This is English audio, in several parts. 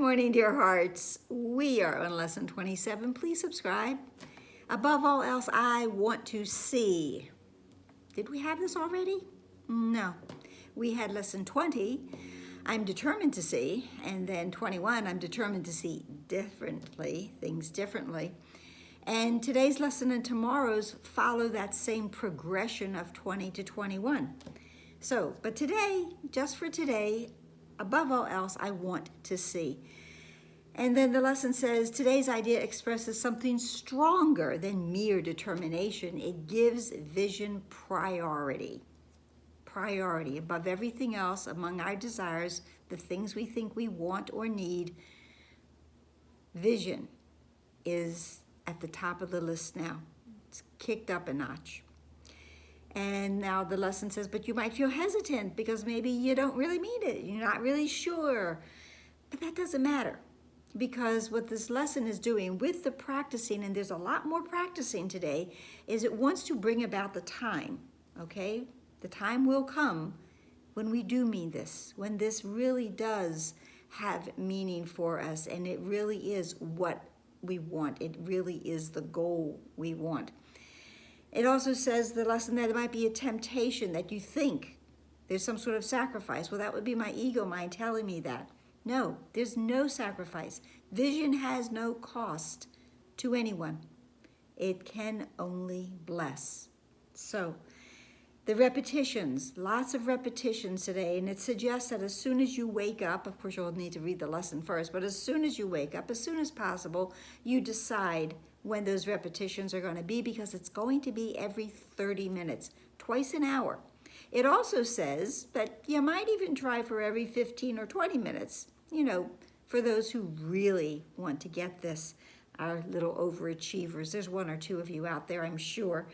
morning, dear hearts. We are on lesson 27. Please subscribe. Above all else, I want to see. Did we have this already? No. We had lesson 20, I'm determined to see, and then 21, I'm determined to see differently, things differently. And today's lesson and tomorrow's follow that same progression of 20 to 21. So, but today, just for today, above all else, I want to see. And then the lesson says, today's idea expresses something stronger than mere determination. It gives vision priority. Priority above everything else, among our desires, the things we think we want or need. Vision is at the top of the list now. It's kicked up a notch. And now the lesson says, but you might feel hesitant because maybe you don't really mean it. You're not really sure. But that doesn't matter, because what this lesson is doing with the practicing, and there's a lot more practicing today, is it wants to bring about the time, okay? The time will come when we do mean this, when this really does have meaning for us, and it really is what we want. It really is the goal we want. It also says, the lesson, that it might be a temptation, that you think there's some sort of sacrifice. Well, that would be my ego mind telling me that. No, there's no sacrifice. Vision has no cost to anyone. It can only bless. So, the repetitions, lots of repetitions today, and it suggests that as soon as you wake up, of course you'll need to read the lesson first, but as soon as you wake up, as soon as possible, you decide when those repetitions are going to be, because it's going to be every 30 minutes, twice an hour. It also says that you might even try for every 15 or 20 minutes, for those who really want to get this, our little overachievers. There's one or two of you out there, I'm sure.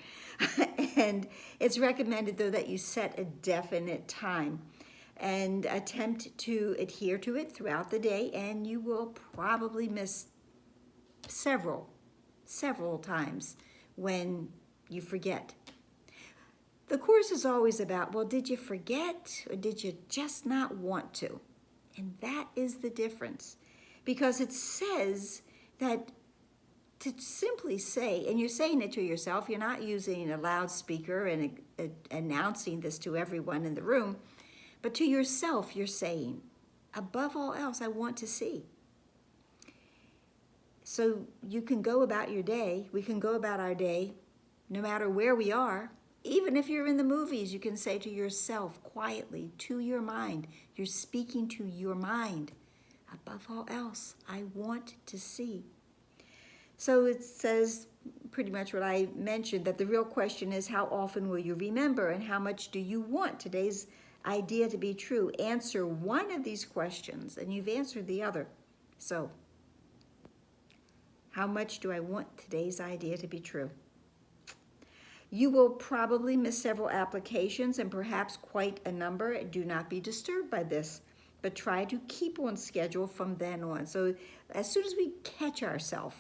And it's recommended, though, that you set a definite time and attempt to adhere to it throughout the day, and you will probably miss several times when you forget. The course is always about, well, did you forget or did you just not want to? And that is the difference, because it says that to simply say, and you're saying it to yourself, you're not using a loudspeaker and announcing this to everyone in the room, but to yourself you're saying, above all else, I want to see. So you can go about your day, we can go about our day, no matter where we are. Even if you're in the movies, you can say to yourself quietly, to your mind, you're speaking to your mind, above all else, I want to see. So it says pretty much what I mentioned, that the real question is, how often will you remember, and how much do you want today's idea to be true? Answer one of these questions and you've answered the other. So, how much do I want today's idea to be true? You will probably miss several applications and perhaps quite a number. Do not be disturbed by this, but try to keep on schedule from then on. So as soon as we catch ourselves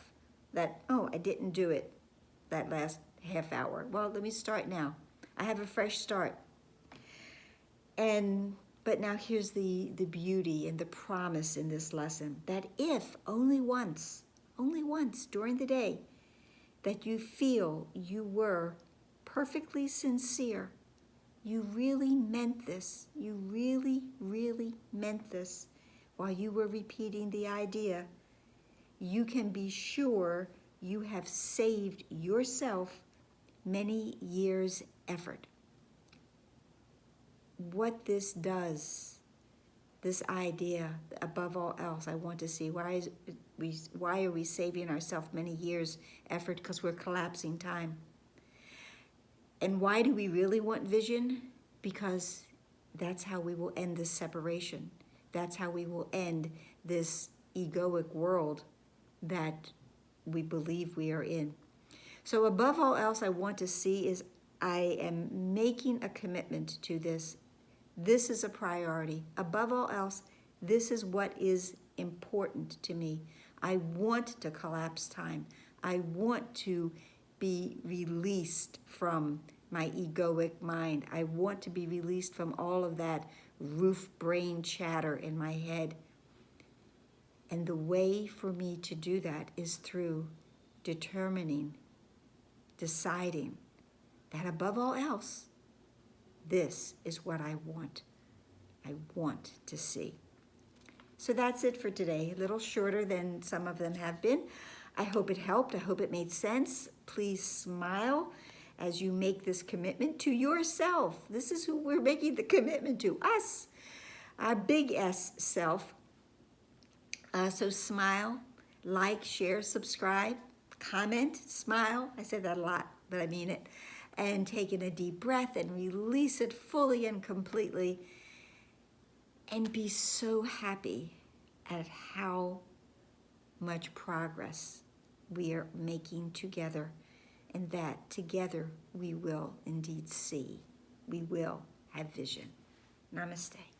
that, oh, I didn't do it that last half hour. Well, let me start now. I have a fresh start. But now here's the beauty and the promise in this lesson, that if only once during the day, that you feel you were perfectly sincere, you really meant this, you really, really meant this while you were repeating the idea, you can be sure you have saved yourself many years' effort. What this does, this idea, above all else, I want to see. Why are we saving ourselves many years' effort? Because we're collapsing time. And why do we really want vision? Because that's how we will end this separation. That's how we will end this egoic world that we believe we are in. So above all else, I want to see is, I am making a commitment to this. This is a priority. Above all else, this is what is important to me. I want to collapse time. I want to be released from my egoic mind. I want to be released from all of that roof brain chatter in my head. And the way for me to do that is through deciding that above all else, this is what I want. I want to see. So that's it for today. A little shorter than some of them have been. I hope it helped. I hope it made sense. Please smile as you make this commitment to yourself. This is who we're making the commitment to, us, our big S self. So smile, like, share, subscribe, comment, smile. I said that a lot, but I mean it. And take in a deep breath and release it fully and completely. And be so happy at how much progress we are making together, and that together we will indeed see. We will have vision. Namaste.